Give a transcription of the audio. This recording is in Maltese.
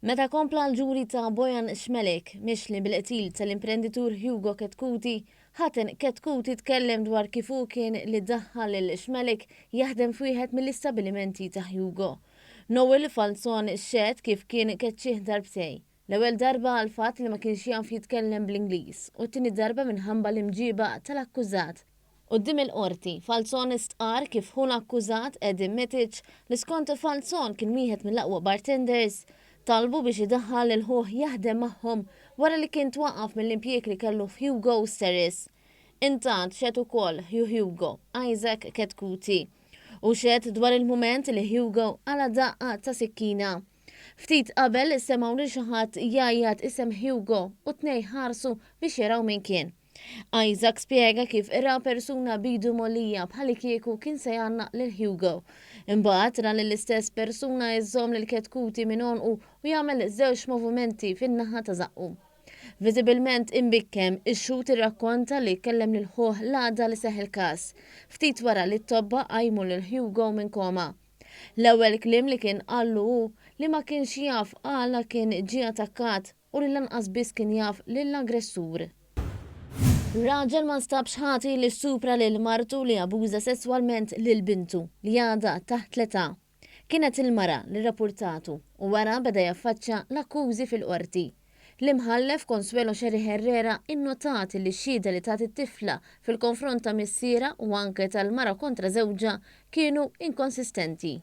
Meta kompla l-ġuri ta' Bojan Xmelek mixli bil-qtil tal-imprenditur Hugo Ketkuti, ħaten Ketkuti tkellem dwar kif hu kien li daħħal il-Xmelek jaħdem f'wieħed mill-istabilimenti ta' Hugo. Noel Falzon xed kif kien keċċieħ darbtej. L-ewwel darba għal fatt li ma kienx jaf jitkellem bl-Ingliż u t-tieni darba minħabba l-imġiba tal-akkużat. Qudiem il-qorti, Falzon istqar kif hu l-akkużat Edim Mitic li skont Falzon kien wieħed mill-aqwa bartenders talbu biex idaħħal il-ħuħ jaħdem magħhom wara li kien twaqqaf mill-impjieg li kellu f'Hugo Steris. Intant xed ukoll Hugo Isaac Ketkuti u xed dwar il-mument li Hugo għala daqqa ta' sikkina. Ftit qabel semgħu lil xi ħadd jgħajjad isem Hugo u tnej ħarsu biex jaraw min kien. Isaac spjega kif ira persuna bidu mollija bħali kieku kien se jgħannaq lil Hugo. Imbagħad ra l-istess persuna jżomm lil Ketkuti minn u jagħmel żewġ movimenti fin-naħa ta' żaqqu. Viżibilment imbikkem ix-xut irrakkonta li kellem lil ħuħ l-għada li seħ il-każ. Ftit wara li t-tobba qajmu lil Hugo minn koma. L-ewwel kliem li kien qallu hu li ma kienx jaf għala kien ġie attakkat u li lanqas biss kien jaf lill-aggressur. Raġel ma nstabx ħati li supra lil martu li abuża sesswalment lil bintu li għadha taħt l-età. Kienet il-mara li rapportatu u wara beda jaffaċċa l-akkużi fil-qorti. L-imħallef Consuelo Xeri Herrera innotat li x-xhieda li tat it-tifla fil-konfront ta' missiera u anke tal-mara kontra żewġa kienu inkonsistenti.